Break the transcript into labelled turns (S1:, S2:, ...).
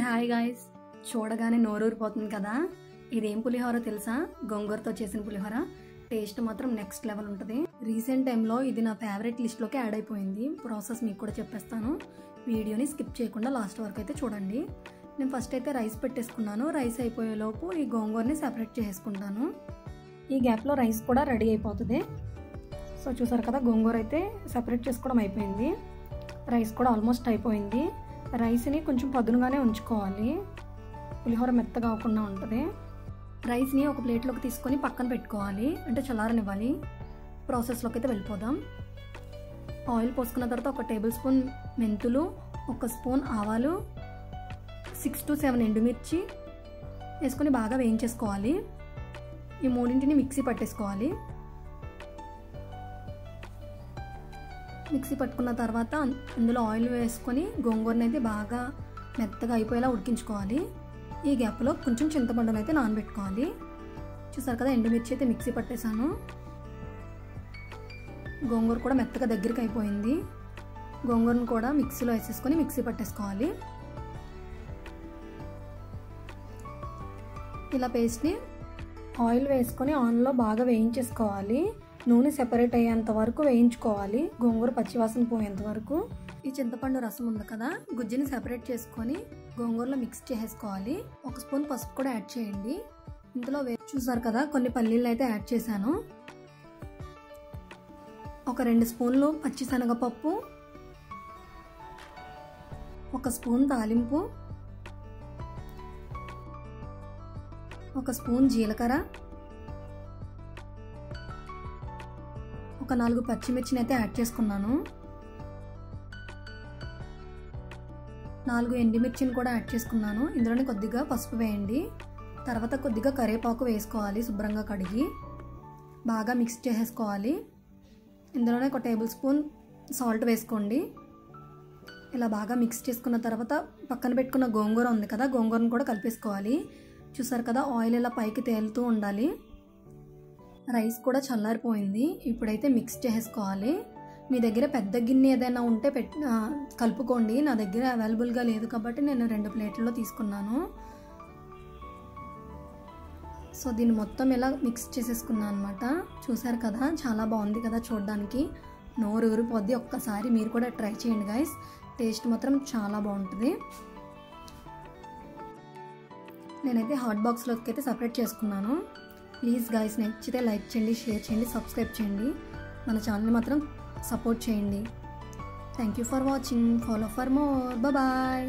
S1: Hi guys, చూడగానే నోరూరిపోతుంది కదా. ఇదేం పులిహోర తెలుసా? గోంగూరతో చేసిన పులిహోర. టేస్ట్ మాత్రం నెక్స్ట్ లెవెల్ ఉంటుంది. రీసెంట్ టైంలో ఇది నా ఫేవరెట్ లిస్ట్లోకి యాడ్ అయిపోయింది. ప్రాసెస్ మీకు కూడా చెప్పేస్తాను. వీడియోని స్కిప్ చేయకుండా లాస్ట్ వరకు అయితే చూడండి. నేను ఫస్ట్ అయితే రైస్ పెట్టేసుకున్నాను. రైస్ అయిపోయేలోపు ఈ గోంగూరని సెపరేట్ చేసుకుంటాను. ఈ గ్యాప్లో రైస్ కూడా రెడీ అయిపోతుంది. సో చూసారు కదా, గోంగూర అయితే సెపరేట్ చేసుకోవడం అయిపోయింది. రైస్ కూడా ఆల్మోస్ట్ అయిపోయింది. రైస్ని కొంచెం పదునుగానే ఉంచుకోవాలి, పులిహోర మెత్తగా అవ్వకుండా ఉంటుంది. రైస్ని ఒక ప్లేట్లోకి తీసుకొని పక్కన పెట్టుకోవాలి, అంటే చల్లారనివ్వాలి. ప్రాసెస్లోకి అయితే వెళ్ళిపోదాం. ఆయిల్ పోసుకున్న తర్వాత ఒక టేబుల్ స్పూన్ మెంతులు, ఒక స్పూన్ ఆవాలు, 6 to 7 ఎండుమిర్చి వేసుకొని బాగా వేయించేసుకోవాలి. ఈ మూడింటిని మిక్సీ పట్టేసుకోవాలి. మిక్సీ పట్టుకున్న తర్వాత అందులో ఆయిల్ వేసుకొని గోంగూరని అయితే బాగా మెత్తగా అయిపోయేలా ఉడికించుకోవాలి. ఈ గ్యాప్లో కొంచెం చింతపండును అయితే నానబెట్టుకోవాలి. చూసారు కదా, ఎండుమిర్చి అయితే మిక్సీ పట్టేశాను. గోంగూర కూడా మెత్తగా దగ్గరికి అయిపోయింది. గోంగూరను కూడా మిక్సీలో వేసేసుకొని మిక్సీ పట్టేసుకోవాలి. ఇలా పేస్ట్ని ఆయిల్ వేసుకొని ఆన్లో బాగా వేయించేసుకోవాలి. నూనె సెపరేట్ అయ్యేంత వరకు వేయించుకోవాలి, గోంగూర పచ్చివాసన పోయేంత వరకు. ఈ చింతపండు రసం ఉంది కదా, గుజ్జుని సెపరేట్ చేసుకొని గోంగూరలో మిక్స్ చేసేసుకోవాలి. 1 స్పూన్ పసుపు కూడా యాడ్ చేయండి. ఇందులో చూసారు కదా, కొన్ని పల్లీలు అయితే యాడ్ చేశాను. ఒక 2 స్పూన్లు పచ్చిశనగపప్పు, 1 స్పూన్ తాలింపు, 1 స్పూన్ జీలకర్ర, ఒక 4 పచ్చిమిర్చిని అయితే యాడ్ చేసుకున్నాను. 4 ఎండుమిర్చిని కూడా యాడ్ చేసుకున్నాను. ఇందులోనే కొద్దిగా పసుపు వేయండి. తర్వాత కొద్దిగా కరివేపాకు వేసుకోవాలి, శుభ్రంగా కడిగి బాగా మిక్స్ చేసేసుకోవాలి. ఇందులోనే ఒక టేబుల్ స్పూన్ సాల్ట్ వేసుకోండి. ఇలా బాగా మిక్స్ చేసుకున్న తర్వాత పక్కన పెట్టుకున్న గోంగూర ఉంది కదా, గోంగూరను కూడా కలిపేసుకోవాలి. చూసారు కదా, ఆయిల్ ఇలా పైకి తేలుతూ ఉండాలి. రైస్ కూడా చల్లారిపోయింది. ఇప్పుడైతే మిక్స్ చేసుకోవాలి. మీ దగ్గర పెద్ద గిన్నె ఏదైనా ఉంటే కలుపుకోండి. నా దగ్గర అవైలబుల్గా లేదు కాబట్టి నేను 2 ప్లేట్లలో తీసుకున్నాను. సో దీన్ని మొత్తం ఇలా మిక్స్ చేసేసుకున్నాను అనమాట. చూసారు కదా, చాలా బాగుంది కదా చూడడానికి. నోరు ఊరిపోద్ది. ఒక్కసారి మీరు కూడా ట్రై చేయండి గైస్. టేస్ట్ మాత్రం చాలా బాగుంటుంది. నేనైతే హాట్ బాక్స్లోకి అయితే సపరేట్ చేసుకున్నాను. ప్లీజ్ గైస్, నచ్చితే లైక్ చేయండి, షేర్ చేయండి, సబ్స్క్రైబ్ చేయండి. మన ఛానల్ని మాత్రం సపోర్ట్ చేయండి. Thank you for watching. Follow for more. Bye.